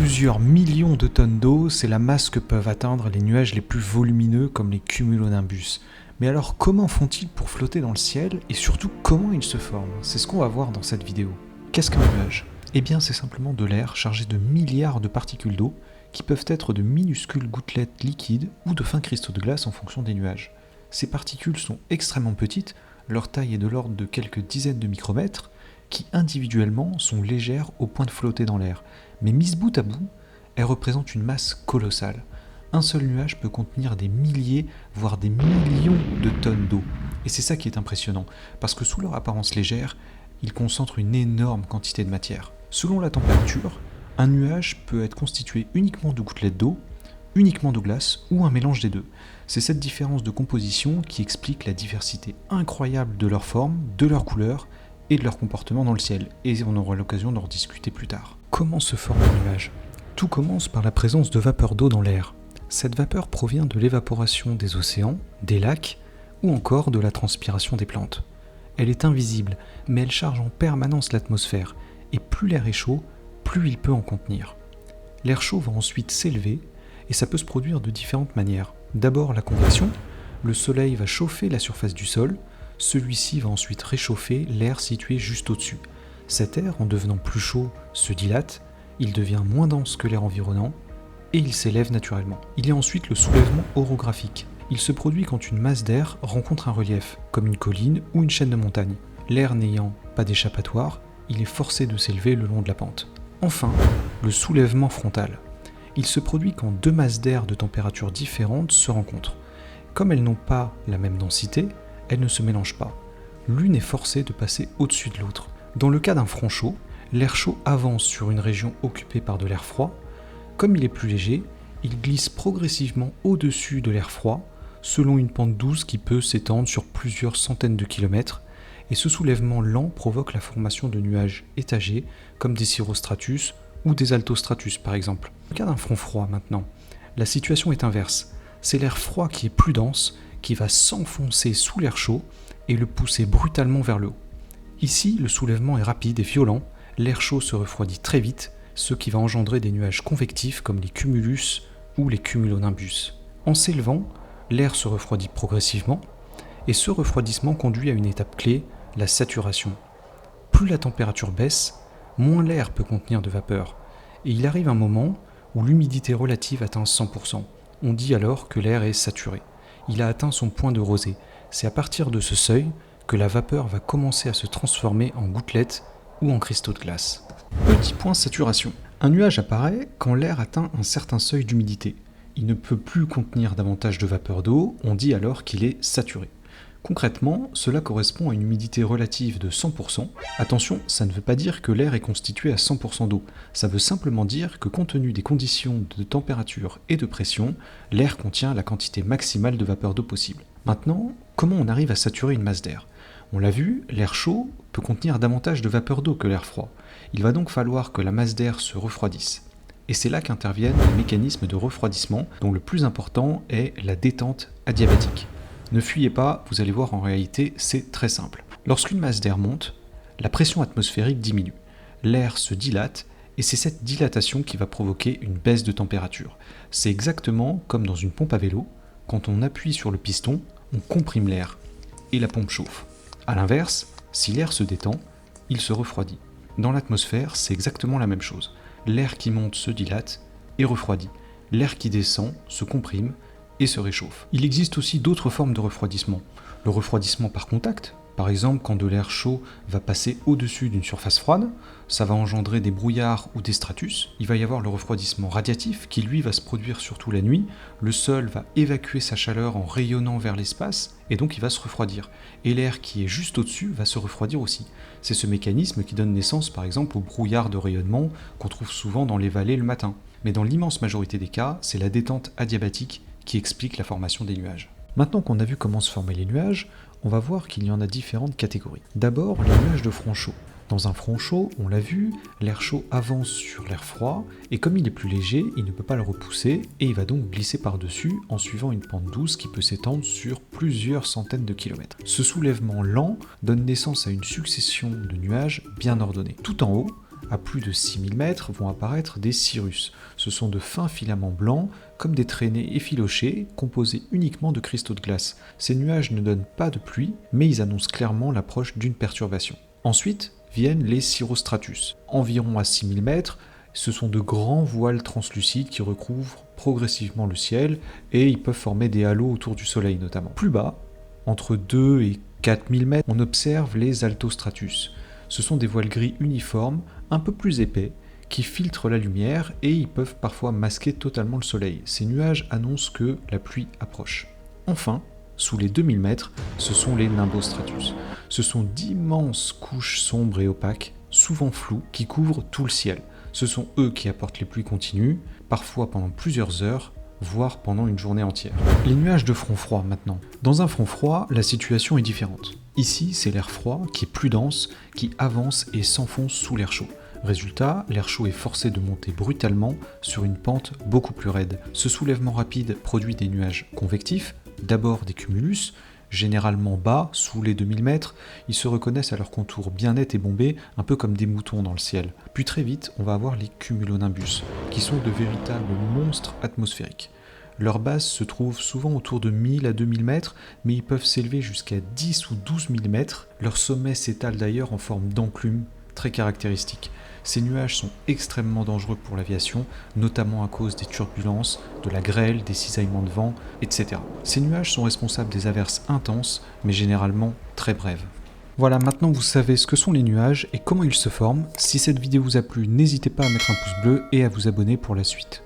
Plusieurs millions de tonnes d'eau, c'est la masse que peuvent atteindre les nuages les plus volumineux comme les cumulonimbus. Mais alors comment font-ils pour flotter dans le ciel et surtout comment ils se forment? C'est ce qu'on va voir dans cette vidéo. Qu'est-ce qu'un nuage? Eh bien c'est simplement de l'air chargé de milliards de particules d'eau qui peuvent être de minuscules gouttelettes liquides ou de fins cristaux de glace en fonction des nuages. Ces particules sont extrêmement petites, leur taille est de l'ordre de quelques dizaines de micromètres, qui individuellement sont légères au point de flotter dans l'air. Mais mises bout à bout, elles représentent une masse colossale. Un seul nuage peut contenir des milliers, voire des millions de tonnes d'eau. Et c'est ça qui est impressionnant, parce que sous leur apparence légère, ils concentrent une énorme quantité de matière. Selon la température, un nuage peut être constitué uniquement de gouttelettes d'eau, uniquement de glace ou un mélange des deux. C'est cette différence de composition qui explique la diversité incroyable de leur forme, de leur couleur et de leur comportement dans le ciel. Et on aura l'occasion d'en rediscuter plus tard. Comment se forme un nuage? Tout commence par la présence de vapeur d'eau dans l'air. Cette vapeur provient de l'évaporation des océans, des lacs ou encore de la transpiration des plantes. Elle est invisible, mais elle charge en permanence l'atmosphère, et plus l'air est chaud, plus il peut en contenir. L'air chaud va ensuite s'élever, et ça peut se produire de différentes manières. D'abord la convection, le soleil va chauffer la surface du sol, celui-ci va ensuite réchauffer l'air situé juste au-dessus. Cet air, en devenant plus chaud, se dilate, il devient moins dense que l'air environnant, et il s'élève naturellement. Il y a ensuite le soulèvement orographique. Il se produit quand une masse d'air rencontre un relief, comme une colline ou une chaîne de montagnes. L'air n'ayant pas d'échappatoire, il est forcé de s'élever le long de la pente. Enfin, le soulèvement frontal. Il se produit quand deux masses d'air de températures différentes se rencontrent. Comme elles n'ont pas la même densité, elles ne se mélangent pas. L'une est forcée de passer au-dessus de l'autre. Dans le cas d'un front chaud, l'air chaud avance sur une région occupée par de l'air froid. Comme il est plus léger, il glisse progressivement au-dessus de l'air froid, selon une pente douce qui peut s'étendre sur plusieurs centaines de kilomètres, et ce soulèvement lent provoque la formation de nuages étagés, comme des cirrostratus ou des altostratus par exemple. Dans le cas d'un front froid maintenant, la situation est inverse. C'est l'air froid qui est plus dense, qui va s'enfoncer sous l'air chaud et le pousser brutalement vers le haut. Ici, le soulèvement est rapide et violent, l'air chaud se refroidit très vite, ce qui va engendrer des nuages convectifs comme les cumulus ou les cumulonimbus. En s'élevant, l'air se refroidit progressivement, et ce refroidissement conduit à une étape clé, la saturation. Plus la température baisse, moins l'air peut contenir de vapeur, et il arrive un moment où l'humidité relative atteint 100%. On dit alors que l'air est saturé. Il a atteint son point de rosée. C'est à partir de ce seuil que la vapeur va commencer à se transformer en gouttelettes ou en cristaux de glace. Petit point saturation. Un nuage apparaît quand l'air atteint un certain seuil d'humidité. Il ne peut plus contenir davantage de vapeur d'eau, on dit alors qu'il est saturé. Concrètement, cela correspond à une humidité relative de 100%. Attention, ça ne veut pas dire que l'air est constitué à 100% d'eau. Ça veut simplement dire que compte tenu des conditions de température et de pression, l'air contient la quantité maximale de vapeur d'eau possible. Maintenant, comment on arrive à saturer une masse d'air? On l'a vu, l'air chaud peut contenir davantage de vapeur d'eau que l'air froid. Il va donc falloir que la masse d'air se refroidisse. Et c'est là qu'interviennent les mécanismes de refroidissement, dont le plus important est la détente adiabatique. Ne fuyez pas, vous allez voir en réalité, c'est très simple. Lorsqu'une masse d'air monte, la pression atmosphérique diminue. L'air se dilate et c'est cette dilatation qui va provoquer une baisse de température. C'est exactement comme dans une pompe à vélo, quand on appuie sur le piston, on comprime l'air et la pompe chauffe. A l'inverse, si l'air se détend, il se refroidit. Dans l'atmosphère, c'est exactement la même chose. L'air qui monte se dilate et refroidit. L'air qui descend se comprime et se réchauffe. Il existe aussi d'autres formes de refroidissement. Le refroidissement par contact, par exemple quand de l'air chaud va passer au-dessus d'une surface froide, ça va engendrer des brouillards ou des stratus. Il va y avoir le refroidissement radiatif qui lui va se produire surtout la nuit. Le sol va évacuer sa chaleur en rayonnant vers l'espace et donc il va se refroidir. Et l'air qui est juste au-dessus va se refroidir aussi. C'est ce mécanisme qui donne naissance par exemple aux brouillards de rayonnement qu'on trouve souvent dans les vallées le matin. Mais dans l'immense majorité des cas, c'est la détente adiabatique qui explique la formation des nuages. Maintenant qu'on a vu comment se former les nuages, on va voir qu'il y en a différentes catégories. D'abord, les nuages de front chaud. Dans un front chaud, on l'a vu, l'air chaud avance sur l'air froid, et comme il est plus léger, il ne peut pas le repousser, et il va donc glisser par-dessus en suivant une pente douce qui peut s'étendre sur plusieurs centaines de kilomètres. Ce soulèvement lent donne naissance à une succession de nuages bien ordonnés. Tout en haut, À plus de 6000 mètres vont apparaître des cirrus. Ce sont de fins filaments blancs, comme des traînées effilochées, composées uniquement de cristaux de glace. Ces nuages ne donnent pas de pluie, mais ils annoncent clairement l'approche d'une perturbation. Ensuite viennent les cirrostratus. Environ à 6000 mètres, ce sont de grands voiles translucides qui recouvrent progressivement le ciel et ils peuvent former des halos autour du Soleil notamment. Plus bas, entre 2 et 4000 mètres, on observe les altostratus. Ce sont des voiles gris uniformes, un peu plus épais, qui filtrent la lumière et ils peuvent parfois masquer totalement le Soleil. Ces nuages annoncent que la pluie approche. Enfin, sous les 2000 mètres, ce sont les nimbostratus. Ce sont d'immenses couches sombres et opaques, souvent floues, qui couvrent tout le ciel. Ce sont eux qui apportent les pluies continues, parfois pendant plusieurs heures, voire pendant une journée entière. Les nuages de front froid maintenant. Dans un front froid, la situation est différente. Ici, c'est l'air froid qui est plus dense, qui avance et s'enfonce sous l'air chaud. Résultat, l'air chaud est forcé de monter brutalement sur une pente beaucoup plus raide. Ce soulèvement rapide produit des nuages convectifs, d'abord des cumulus, généralement bas, sous les 2000 mètres, ils se reconnaissent à leur contour bien net et bombé, un peu comme des moutons dans le ciel. Puis très vite, on va avoir les cumulonimbus, qui sont de véritables monstres atmosphériques. Leur base se trouve souvent autour de 1000 à 2000 mètres, mais ils peuvent s'élever jusqu'à 10 ou 12 000 mètres. Leur sommet s'étale d'ailleurs en forme d'enclume, très caractéristique. Ces nuages sont extrêmement dangereux pour l'aviation, notamment à cause des turbulences, de la grêle, des cisaillements de vent, etc. Ces nuages sont responsables des averses intenses, mais généralement très brèves. Voilà, maintenant vous savez ce que sont les nuages et comment ils se forment. Si cette vidéo vous a plu, n'hésitez pas à mettre un pouce bleu et à vous abonner pour la suite.